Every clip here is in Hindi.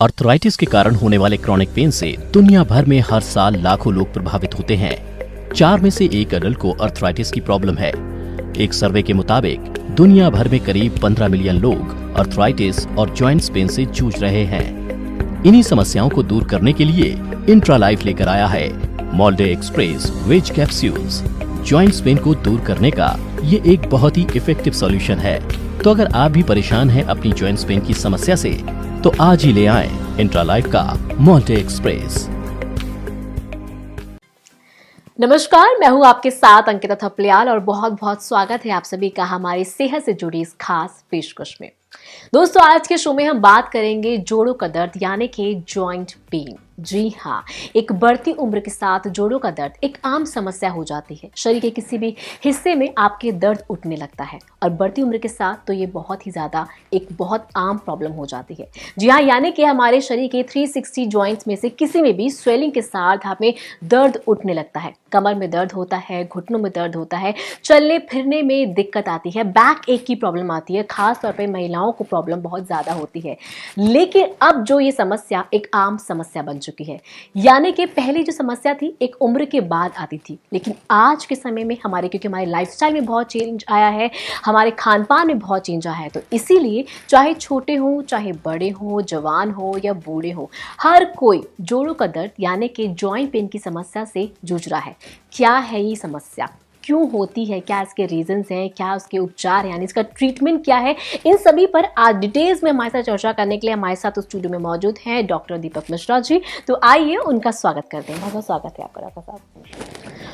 आर्थराइटिस के कारण होने वाले क्रॉनिक पेन से दुनिया भर में हर साल लाखों लोग प्रभावित होते हैं। 4 में से 1 अडल्ट को आर्थराइटिस की प्रॉब्लम है। एक सर्वे के मुताबिक दुनिया भर में करीब 15 मिलियन लोग आर्थराइटिस और जॉइंट्स पेन से जूझ रहे हैं। इन्हीं समस्याओं को दूर करने के लिए इंट्रालाइफ लेकर आया है मॉल्टे एक्सप्रेस वेज कैप्सूल्स। जॉइंट्स पेन को दूर करने का ये एक बहुत ही इफेक्टिव सॉल्यूशन है। तो अगर आप भी परेशान हैं अपनी जॉइंट्स पेन की समस्या से, तो आज ही ले आएं इंट्रालाइफ का मॉल्टे एक्सप्रेस। नमस्कार, मैं हूं आपके साथ अंकिता थपलियाल और बहुत बहुत स्वागत है आप सभी का हमारी सेहत से जुड़ी इस खास पेशकश में। दोस्तों, आज के शो में हम बात करेंगे जोड़ों का दर्द यानी कि जॉइंट पेन। जी हाँ, एक बढ़ती उम्र के साथ जोड़ों का दर्द एक आम समस्या हो जाती है। शरीर के किसी भी हिस्से में आपके दर्द उठने लगता है और बढ़ती उम्र के साथ तो ये बहुत ही ज़्यादा एक बहुत आम प्रॉब्लम हो जाती है। जी हाँ, यानी कि हमारे शरीर के 360 जॉइंट्स में से किसी में भी स्वेलिंग के साथ हमें दर्द उठने लगता है। कमर में दर्द होता है, घुटनों में दर्द होता है, चलने फिरने में दिक्कत आती है, बैक एक की प्रॉब्लम आती है। खास तौर पर महिलाओं को प्रॉब्लम बहुत ज़्यादा होती है। लेकिन अब जो ये समस्या एक आम समस्या बन चुकी है, यानी कि पहले जो समस्या थी एक उम्र के बाद आती थी, लेकिन आज के समय में क्योंकि हमारे लाइफस्टाइल में बहुत चेंज आया है, हमारे खान पान में बहुत चेंज आया है, तो इसीलिए चाहे छोटे हों, चाहे बड़े हों, जवान हो या बूढ़े हों, हर कोई जोड़ों का दर्द यानी कि जॉइंट पेन की समस्या से जूझ रहा है। क्या है ये समस्या, क्यों होती है, क्या इसके रीजंस हैं, क्या उसके उपचार यानी इसका ट्रीटमेंट क्या है, इन सभी पर आज डिटेल्स में हमारे साथ चर्चा करने के लिए हमारे साथ स्टूडियो में मौजूद हैं डॉक्टर दीपक मिश्रा जी। तो आइए उनका स्वागत करते हैं। बहुत बहुत स्वागत है आपका डॉक्टर साहब।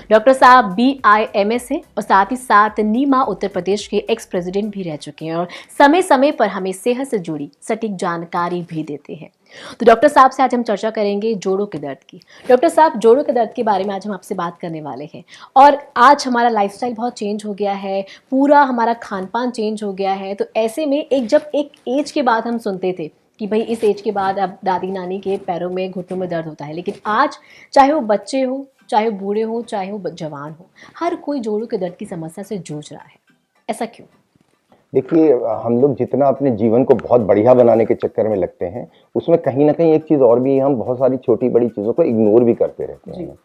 डॉक्टर साहब BIMS है और साथ ही साथ नीमा उत्तर प्रदेश के एक्स प्रेसिडेंट भी रह चुके हैं और समय समय पर हमें सेहत से जुड़ी सटीक जानकारी भी देते हैं। तो डॉक्टर साहब से आज हम चर्चा करेंगे जोड़ों के दर्द की। डॉक्टर साहब, जोड़ों के दर्द के बारे में आज हम आपसे बात करने वाले हैं और आज हमारा लाइफस्टाइल बहुत चेंज हो गया है, पूरा हमारा खान पान चेंज हो गया है। तो ऐसे में जब एक एज के बाद हम सुनते थे कि भाई इस एज के बाद अब दादी नानी के पैरों में घुटनों में दर्द होता है, लेकिन आज चाहे वो बच्चे हो, चाहे वो बूढ़े हो, चाहे वो जवान हो, हर कोई जोड़ों के दर्द की समस्या से जूझ रहा है। ऐसा क्यों? देखिए, हम लोग जितना अपने जीवन को बहुत बढ़िया बनाने के चक्कर में लगते हैं, उसमें कहीं ना कहीं एक चीज़ और भी, हम बहुत सारी छोटी बड़ी चीज़ों को इग्नोर भी करते रहते हैं।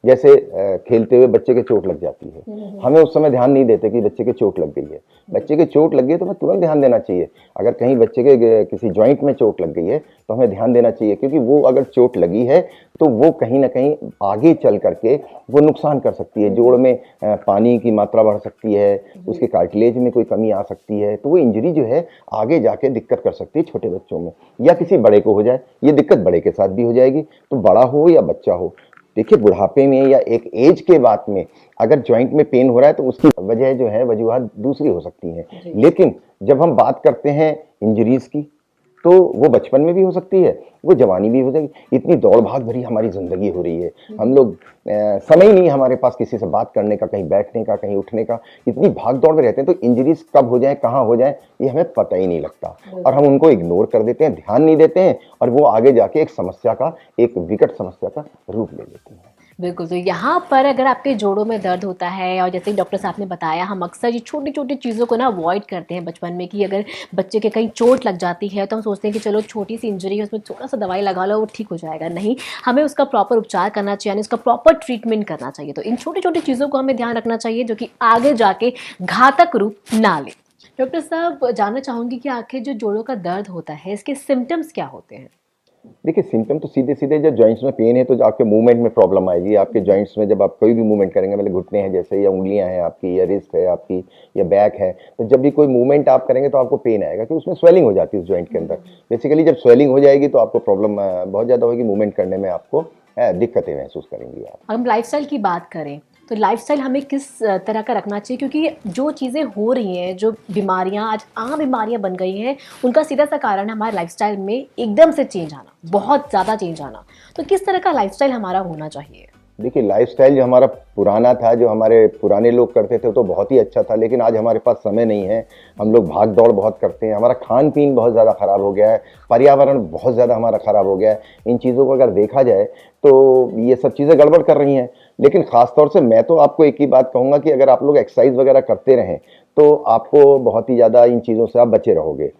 जैसे खेलते हुए बच्चे के चोट लग जाती है, हमें उस समय ध्यान नहीं देते कि बच्चे के चोट लग गई है। बच्चे के चोट लग गई तो हमें तुरंत ध्यान देना चाहिए। अगर कहीं बच्चे के किसी जॉइंट में चोट लग गई है तो हमें ध्यान देना चाहिए, क्योंकि वो अगर चोट लगी है तो वो कहीं ना कहीं आगे चल करके वो नुकसान कर सकती है। जोड़ में पानी की मात्रा बढ़ सकती है, उसके कार्टिलेज में कोई कमी आ सकती है, तो वो इंजरी जो है आगे जाके दिक्कत कर सकती है छोटे बच्चों में, या किसी बड़े को हो जाए। ये दिक्कत बड़े के साथ भी हो जाएगी, तो बड़ा हो या बच्चा हो। देखिए, बुढ़ापे में या एक एज के बाद में अगर जॉइंट में पेन हो रहा है तो उसकी वजह जो है वजूहत दूसरी हो सकती हैं। लेकिन जब हम बात करते हैं इंजरीज की, तो वो बचपन में भी हो सकती है, वो जवानी भी हो जाएगी। इतनी दौड़ भाग भरी हमारी जिंदगी हो रही है, हम लोग समय नहीं हमारे पास किसी से बात करने का, कहीं बैठने का, कहीं उठने का, इतनी भाग दौड़ में रहते हैं, तो इंजरीज कब हो जाए, कहाँ हो जाए, ये हमें पता ही नहीं लगता और हम उनको इग्नोर कर देते हैं, ध्यान नहीं देते हैं, और वो आगे जाके एक समस्या का, एक विकट समस्या का रूप ले लेती है। बिल्कुल। तो यहाँ पर अगर आपके जोड़ों में दर्द होता है, और जैसे डॉक्टर साहब ने बताया, हम अक्सर ये छोटी छोटी चीज़ों को ना अवॉइड करते हैं बचपन में, कि अगर बच्चे के कहीं चोट लग जाती है तो हम सोचते हैं कि चलो छोटी सी इंजरी है, उसमें थोड़ा सा दवाई लगा लो, वो ठीक हो जाएगा। नहीं, हमें उसका प्रॉपर उपचार करना चाहिए, यानी उसका प्रॉपर ट्रीटमेंट करना चाहिए। तो इन छोटी छोटी चीज़ों को हमें ध्यान रखना चाहिए जो कि आगे जाके घातक रूप ना ले। डॉक्टर साहब, जानना चाहूँगी कि आखिर जो जोड़ों का दर्द होता है, इसके सिम्टम्स क्या होते हैं? देखिए, सिम्टम तो सीधे सीधे, जब जॉइंट्स में पेन है तो आपके मूवमेंट में प्रॉब्लम आएगी। आपके जॉइंट्स में जब आप कोई भी मूवमेंट करेंगे, मतलब घुटने हैं जैसे, या उंगलियां हैं आपकी, या रिस्ट है आपकी, या बैक है, तो जब भी कोई मूवमेंट आप करेंगे तो आपको पेन आएगा, क्योंकि उसमें स्वेलिंग हो जाती है उस जॉइंट के अंदर। बेसिकली जब स्वेलिंग हो जाएगी तो आपको प्रॉब्लम बहुत ज़्यादा होगी, मूवमेंट करने में आपको दिक्कतें महसूस करेंगी आप। हम लाइफस्टाइल की बात करें तो लाइफस्टाइल हमें किस तरह का रखना चाहिए, क्योंकि जो चीज़ें हो रही हैं, जो बीमारियां आज आम बीमारियां बन गई हैं, उनका सीधा सा कारण है हमारे लाइफस्टाइल में एकदम से चेंज आना, बहुत ज़्यादा चेंज आना। तो किस तरह का लाइफस्टाइल हमारा होना चाहिए? देखिए, लाइफस्टाइल जो हमारा पुराना था, जो हमारे पुराने लोग करते थे, तो बहुत ही अच्छा था, लेकिन आज हमारे पास समय नहीं है। हम लोग भाग दौड़ बहुत करते हैं, हमारा खान पीन बहुत ज़्यादा ख़राब हो गया है, पर्यावरण बहुत ज़्यादा हमारा ख़राब हो गया है। इन चीज़ों को अगर देखा जाए तो ये सब चीज़ें गड़बड़ कर रही हैं। लेकिन ख़ास तौर से मैं तो आपको एक ही बात कहूँगा कि अगर आप लोग एक्सरसाइज वगैरह करते रहें तो आपको बहुत ही ज़्यादा इन चीज़ों से आप बचे रहोगे।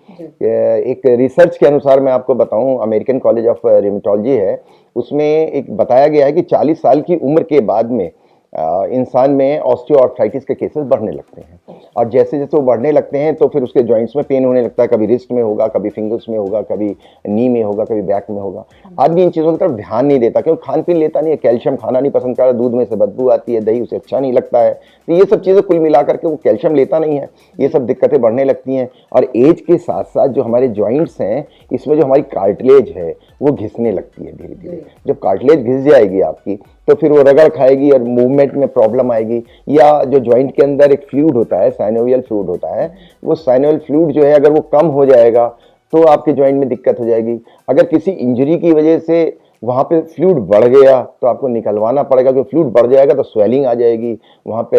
एक रिसर्च के अनुसार मैं आपको बताऊं, अमेरिकन कॉलेज ऑफ रिमेटोलॉजी है, उसमें एक बताया गया है कि 40 साल की उम्र के बाद में इंसान में ऑस्टियोआर्थराइटिस के केसेस बढ़ने लगते हैं। और जैसे जैसे वो बढ़ने लगते हैं तो फिर उसके जॉइंट्स में पेन होने लगता है, कभी रिस्ट में होगा, कभी फिंगर्स में होगा, कभी नी में होगा, कभी बैक में होगा। आदमी इन चीज़ों की तरफ ध्यान नहीं देता क्योंकि खान पीन लेता नहीं है, कैल्शियम खाना नहीं पसंद करता, दूध में से बदबू आती है, दही उसे अच्छा नहीं लगता है। तो ये सब चीज़ें कुल मिलाकर के वो कैल्शियम लेता नहीं है, ये सब दिक्कतें बढ़ने लगती हैं। और एज के साथ साथ जो हमारे जॉइंट्स हैं, इसमें जो हमारी कार्टिलेज है वो घिसने लगती है धीरे धीरे। जब कार्टिलेज घिस जाएगी आपकी तो फिर वो रगड़ खाएगी और मूवमेंट में प्रॉब्लम आएगी। या जो जॉइंट के अंदर एक फ्लूइड होता है, साइनोवियल फ्लूइड होता है, वो साइनोवियल फ्लूइड जो है अगर वो कम हो जाएगा तो आपके जॉइंट में दिक्कत हो जाएगी। अगर किसी इंजरी की वजह से वहाँ पे फ्लूइड बढ़ गया तो आपको निकलवाना पड़ेगा, क्योंकि फ्लूइड बढ़ जाएगा तो स्वेलिंग आ जाएगी, वहाँ पे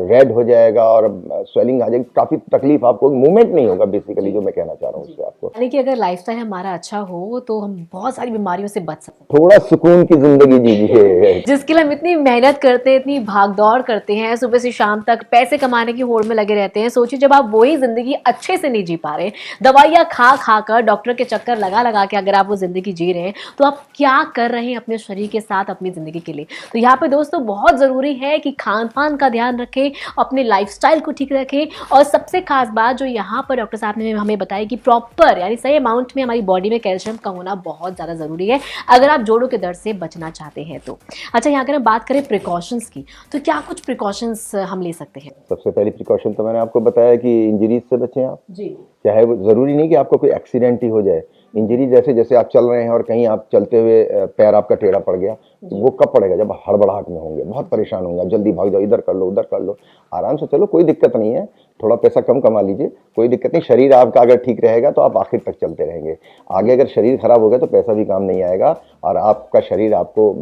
रेड हो जाएगा और स्वेलिंग आ जाएगी, काफ़ी तकलीफ आपको, मूवमेंट नहीं होगा बेसिकली, जो मैं कहना चाह रहा हूँ उससे आपको। यानी कि अगर लाइफस्टाइल हमारा अच्छा हो तो हम बहुत सारी बीमारियों से बच सकते हैं। थोड़ा सुकून की जिंदगी जीजिए। जिसके लिए हम इतनी मेहनत करते हैं, इतनी भागदौड़ करते हैं, सुबह से शाम तक पैसे कमाने की होड़ में लगे रहते हैं। सोचिए जब आप वही जिंदगी अच्छे से नहीं जी पा रहे, दवाइयाँ खा खा कर, डॉक्टर के चक्कर लगा लगा के अगर आप वो जिंदगी जी रहे हैं, तो आप क्या कर रहे हैं अपने शरीर के साथ, अपनी जिंदगी के लिए। तो यहाँ पे दोस्तों बहुत जरूरी है कि खान पान का ध्यान रखें, अपने लाइफस्टाइल को ठीक रखें, और सबसे खास बात जो यहाँ पर डॉक्टर साहब ने हमें बताई कि प्रॉपर यानी सही अमाउंट में हमारी बॉडी में कैल्शियम का होना बहुत ज़्यादा ज़रूरी है अगर आप जोड़ों के दर्द से बचना चाहते हैं तो। अच्छा, यहाँ अगर हम बात करें प्रिकॉशंस की, तो क्या कुछ प्रिकॉशंस हम ले सकते हैं? सबसे पहली प्रिकॉशन तो मैंने आपको बताया कि इंजरीज से बचें आप जी। चाहे वो ज़रूरी नहीं कि आपको कोई एक्सीडेंट ही हो जाए। इंजरी जैसे जैसे आप चल रहे हैं और कहीं आप चलते हुए पैर आपका टेढ़ा पड़ गया, वो कब पड़ेगा? जब हड़बड़ाहट में होंगे, बहुत परेशान होंगे, आप जल्दी भाग जाओ, इधर कर लो उधर कर लो, आराम से चलो, कोई दिक्कत नहीं है, थोड़ा पैसा कम कमा लीजिए, कोई दिक्कत नहीं। शरीर आपका अगर ठीक रहेगा तो आप आखिर तक चलते रहेंगे। आगे अगर शरीर खराब हो गया तो पैसा भी काम नहीं आएगा और आपका शरीर आपको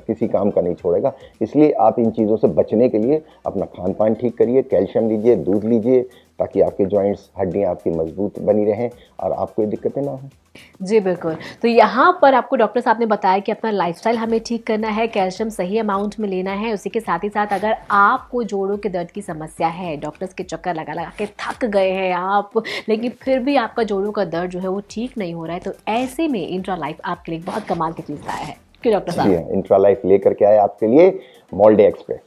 किसी काम का नहीं छोड़ेगा। इसलिए आप इन चीज़ों से बचने के लिए अपना खान पान ठीक करिए, कैल्शियम लीजिए, दूध लीजिए, ताकि आपके जॉइंट्स, हड्डियाँ आपकी मजबूत बनी रहें और आपको कोई दिक्कतें ना हो। जी बिल्कुल। तो यहाँ पर आपको डॉक्टर साहब ने बताया कि अपना लाइफस्टाइल हमें ठीक करना है, कैल्शियम सही अमाउंट में लेना है। उसी के साथ ही साथ अगर आपको जोड़ों के दर्द की समस्या है, डॉक्टर्स के चक्कर लगा लगा के थक गए हैं आप, लेकिन फिर भी आपका जोड़ों का दर्द जो है वो ठीक नहीं हो रहा है, तो ऐसे में इंट्रा लाइफ आपके लिए बहुत कमाल की चीज़ लाया है। क्यों डॉक्टर साहब? इंट्रा लाइफ लेकर के आए आपके लिए मोल्डे एक्सप्रेस।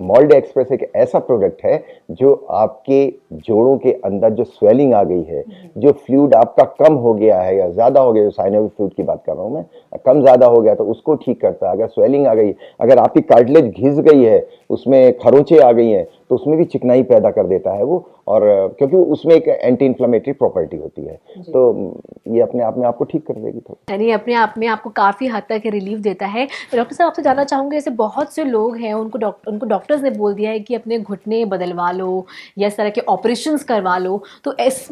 मोल्डे एक्सप्रेस एक ऐसा प्रोडक्ट है जो आपके जोड़ों के अंदर जो स्वेलिंग आ गई है, जो फ्लूइड आपका कम हो गया है या ज़्यादा हो गया, जो साइनोवियल फ्लूइड की बात कर रहा हूँ मैं, कम ज़्यादा हो गया तो उसको ठीक करता है। अगर स्वेलिंग आ गई, अगर आपकी कार्टिलेज घिस गई है, उसमें खरोंचे आ गई हैं, तो उसमें भी चिकनाई पैदा कर देता है वो, और क्योंकि उसमें एक एंटी इन्फ्लेमेटरी प्रॉपर्टी होती है, तो ये अपने आप में आपको ठीक कर देगी। यानी अपने आप में आपको काफ़ी हद तक रिलीफ देता है। डॉक्टर साहब आपसे जानना चाहूँगी, ऐसे बहुत से लोग हैं उनको डॉक्टर्स ने बोल दिया है कि अपने घुटने बदलवा लो या इस तरह के ऑपरेशंस करवा लो, तो इस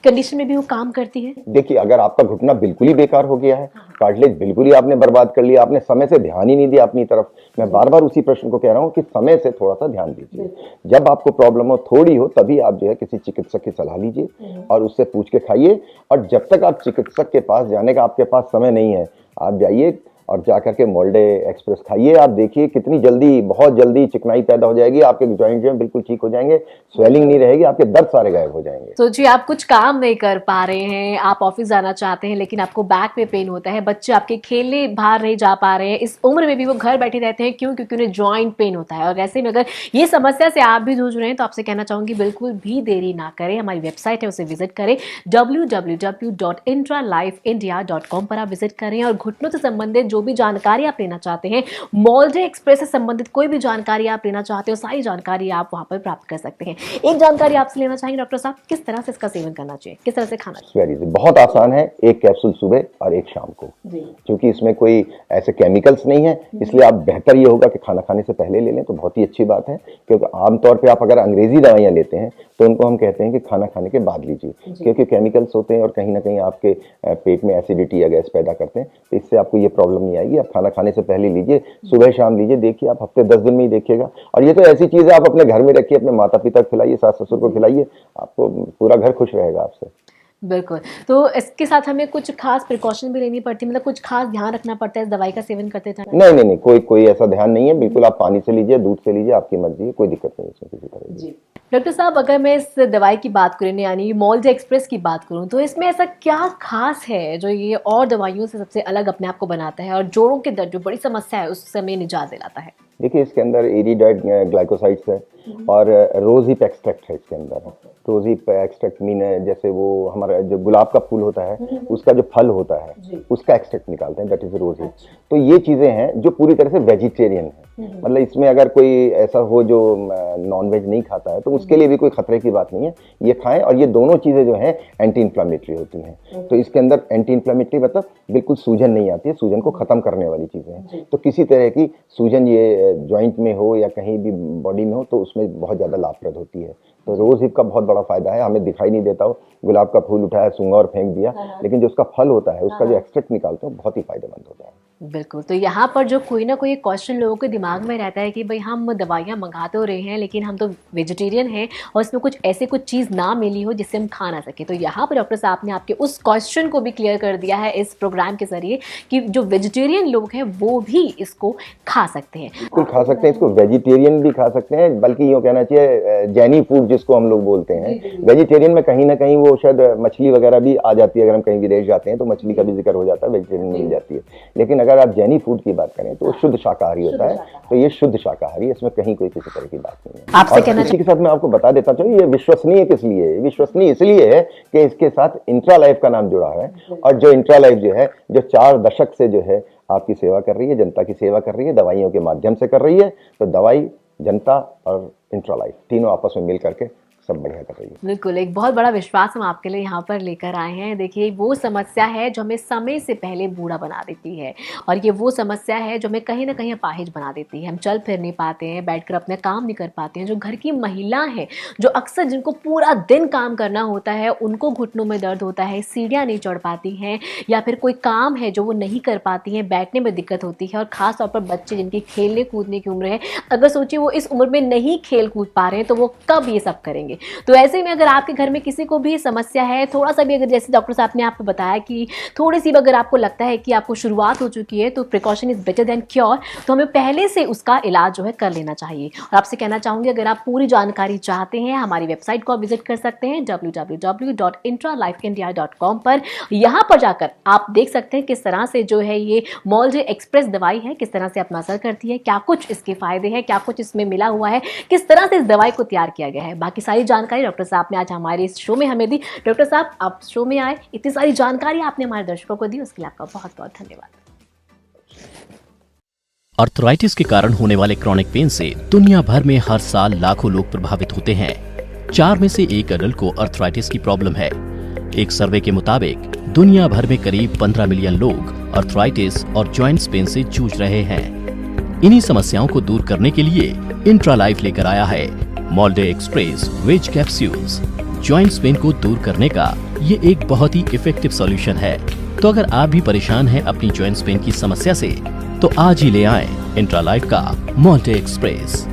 कंडीशन में भी वो काम करती है? देखिए, अगर आपका घुटना बिल्कुल ही बेकार हो गया है, कार्टिलेज बिल्कुल ही आपने बर्बाद कर लिया, आपने समय से ध्यान ही नहीं दिया अपनी तरफ, मैं बार बार उसी प्रश्न को कह रहा हूँ कि समय से थोड़ा सा ध्यान दीजिए। जब आपको प्रॉब्लम हो, थोड़ी हो, तभी आप जो है किसी चिकित्सक की सलाह लीजिए और उससे पूछ के खाइए। और जब तक आप चिकित्सक के पास जाने का आपके पास समय नहीं है, आप जाइए और जाकर के मोल्डे एक्सप्रेस खाइए। आप देखिए कितनी जल्दी, बहुत जल्दी चिकनाई पैदा हो जाएगी, आपके जॉइंट जो बिल्कुल ठीक हो जाएंगे, स्वेलिंग नहीं रहेगी, आपके दर्द सारे गायब हो जाएंगे। सोचिए आप कुछ काम नहीं कर पा रहे हैं, आप ऑफिस जाना चाहते हैं लेकिन आपको बैक में पेन होता है, बच्चे आपके खेलने बाहर नहीं जा पा रहे हैं, इस उम्र में भी वो घर बैठे रहते हैं, क्यों? क्योंकि उन्हें जॉइंट पेन होता है। और ऐसे में अगर ये समस्या से आप भी जूझ रहे हैं तो आपसे कहना चाहूंगी बिल्कुल भी देरी ना करें, हमारी वेबसाइट है उसे विजिट करें, www.intralifeindia.com पर आप विजिट करें और घुटनों से संबंधित जो भी जानकारी आप लेना चाहते हैं, मोल्डे एक्सप्रेस से संबंधित कोई भी जानकारी आप लेना चाहते हो, सारी जानकारी आप वहां पर प्राप्त कर सकते हैं। एक जानकारी आपसे लेना चाहेंगे डॉक्टर साहब, किस तरह से इसका सेवन करना चाहिए, किस तरह से खाना चाहिए? बहुत आसान है, एक कैप्सूल सुबह और एक शाम को, क्योंकि इसमें कोई ऐसे केमिकल्स नहीं है, इसलिए आप बेहतर ये होगा कि खाना खाने से पहले ले लें तो बहुत ही अच्छी बात है। क्योंकि आमतौर पे आप अगर अंग्रेजी दवाइयाँ लेते हैं तो उनको हम कहते हैं कि खाना खाने के बाद लीजिए, क्योंकि केमिकल्स होते हैं और कहीं ना कहीं आपके पेट में एसिडिटी या गैस पैदा करते हैं, तो इससे आपको ये प्रॉब्लम नहीं आएगी। आप खाना खाने से पहले लीजिए, सुबह शाम लीजिए, देखिए आप हफ्ते 10 दिन में ही देखिएगा। और ये तो ऐसी चीज़ है, आप अपने घर में रखिए, अपने माता पिता को खिलाइए, सास ससुर को खिलाइए, आपको पूरा घर खुश रहेगा आपसे। बिल्कुल। तो इसके साथ हमें कुछ खास प्रिकॉशन भी लेनी पड़ती है, मतलब कुछ खास ध्यान रखना पड़ता है इस दवाई का सेवन करते टाइम? नहीं, कोई ऐसा ध्यान नहीं है। बिल्कुल आप पानी से लीजिए, दूध से लीजिए, आपकी मर्जी है, कोई दिक्कत नहीं है इसमें किसी तरह की। डॉक्टर साहब, अगर मैं इस दवाई की बात करूँ यानी मोल्जे एक्सप्रेस की बात करूँ, तो इसमें ऐसा क्या खास है जो ये और दवाइयों से सबसे अलग अपने आप को बनाता है और जोड़ों के दर्द जो बड़ी समस्या है उस समय निजात दिलाता है? देखिए, इसके अंदर एरिडाइड ग्लाइकोसाइड्स है और रोज हिप एक्सट्रैक्ट है इसके अंदर। रोज हिप एक्सट्रैक्ट मीन है जैसे वो हमारा जो गुलाब का फूल होता है उसका जो फल होता है उसका एक्सट्रैक्ट निकालते हैं, दैट इज रोज हिप। तो ये चीजें हैं जो पूरी तरह से वेजिटेरियन है। मतलब इसमें अगर कोई ऐसा हो जो नॉन वेज नहीं खाता है तो उसके लिए भी कोई खतरे की बात नहीं है, ये खाएं। और ये दोनों चीजें जो हैं एंटी इन्फ्लामेटरी होती हैं। तो इसके अंदर एंटी इन्फ्लामेटरी मतलब बिल्कुल सूजन नहीं आती है, सूजन को खत्म करने वाली चीजें हैं। तो किसी तरह की सूजन ये जॉइंट में हो या कहीं भी बॉडी में हो तो उसमें बहुत ज्यादा लाभप्रद होती है। तो रोज हिप का बहुत बड़ा फायदा है। हमें दिखाई नहीं देता हो, गुलाब का फूल उठाया, सूंघा और फेंक दिया, लेकिन जो उसका फल होता है उसका जो एक्सट्रैक्ट निकालते हैं बहुत ही फायदेमंद होता है। बिल्कुल। तो यहाँ पर जो कोई ना कोई क्वेश्चन लोगों के दिमाग में रहता है कि भाई हम दवाइयाँ मंगा तो रहे हैं लेकिन हम तो वेजिटेरियन हैं और इसमें कुछ ऐसे कुछ चीज़ ना मिली हो जिससे हम खा ना सके। तो यहाँ पर डॉक्टर साहब ने आपके उस क्वेश्चन को भी क्लियर कर दिया है इस प्रोग्राम के जरिए कि जो वेजिटेरियन लोग हैं वो भी इसको खा सकते हैं। बिल्कुल खा सकते हैं इसको, वेजिटेरियन भी खा सकते हैं, बल्कि यूँ कहना चाहिए जैनी फूड जिसको हम लोग बोलते हैं। वेजिटेरियन में कहीं ना कहीं वो शायद मछली वगैरह भी आ जाती है, अगर हम कहीं विदेश जाते हैं तो मछली का भी जिक्र हो जाता है, वेजिटेरियन मिल जाती है। लेकिन अगर आप जैनी फूड की बात करें तो वो शुद्ध शाकाहारी होता है। तो ये शुद्ध शाकाहारी है, इसमें कहीं कोई किसी तरह की बात नहीं है। आपसे कहना इसी के साथ मैं आपको बता देता हूँ ये विश्वसनीय किस लिए है। विश्वसनीय इसलिए है कि इसके साथ इंट्रालाइफ का नाम जुड़ा है और जो इंट्रालाइफ जो है जो 4 दशक से जो है आपकी सेवा कर रही है, जनता की सेवा कर रही है, दवाइयों के माध्यम से कर रही है। तो दवाई, जनता और इंट्रालाइफ तीनों आपस में मिल करके सब बढ़िया कर रही है। बिल्कुल, एक बहुत बड़ा विश्वास हम आपके लिए यहाँ पर लेकर आए हैं। देखिए, वो समस्या है जो हमें समय से पहले बूढ़ा बना देती है और ये वो समस्या है जो हमें कहीं ना कहीं अपाहिज बना देती है। हम चल फिर नहीं पाते हैं, बैठकर अपने काम नहीं कर पाते हैं। जो घर की महिला है जो अक्सर जिनको पूरा दिन काम करना होता है उनको घुटनों में दर्द होता है, सीढ़ियाँ नहीं चढ़ पाती हैं या फिर कोई काम है जो वो नहीं कर पाती हैं, बैठने में दिक्कत होती है। और ख़ास तौर पर बच्चे जिनकी खेलने कूदने की उम्र है, अगर सोचिए वो इस उम्र में नहीं खेल कूद पा रहे हैं तो वो कब ये सब करेंगे। तो ऐसे में अगर आपके घर में किसी को भी समस्या है, थोड़ा सा भी अगर जैसे डॉक्टर साहब ने आपको बताया कि थोड़ी सी भी अगर आपको लगता है कि आपको शुरुआत हो चुकी है तो precaution is better than cure, तो हमें पहले से उसका इलाज जो है कर लेना चाहिए। और आपसे कहना चाहूँगी अगर आप पूरी जानकारी चाहते हैं हमारी वेबसाइट को आप विजिट कर सकते हैं www.intralifeindia.com पर। यहाँ पर जाकर आप देख सकते हैं किस तरह से जो है ये मोल्जे एक्सप्रेस दवाई है, किस तरह से अपना असर करती है, क्या कुछ इसके फायदे हैं, क्या कुछ इसमें मिला हुआ है, किस तरह से इस दवाई को तैयार किया गया है। बाकी सारी जानकारी डॉक्टर साहब ने आज हमारे इस शो में हमें दी। डॉक्टर साहब, आप शो में आए, इतनी सारी जानकारी आपने हमारे दर्शकों को दी, उसके लिए आपका बहुत बहुत धन्यवाद। अर्थराइटिस के कारण होने वाले क्रॉनिक पेन से दुनिया भर में हर साल लाखों लोग प्रभावित होते हैं। 4 में से 1 अडल्ट को अर्थराइटिस की प्रॉब्लम है। एक सर्वे के मुताबिक दुनिया भर में करीब 15 मिलियन लोग अर्थराइटिस और जॉइंट्स पेन से जूझ रहे हैं। इन्हीं समस्याओं को दूर करने के लिए इंट्रालाइफ लेकर आया है मोल्जे एक्सप्रेस वेज कैप्सूल्स। जॉइंट्स पेन को दूर करने का ये एक बहुत ही इफेक्टिव सॉल्यूशन है। तो अगर आप भी परेशान हैं अपनी जॉइंट्स पेन की समस्या से तो आज ही ले आएं इंट्रालाइफ का मोल्जे एक्सप्रेस।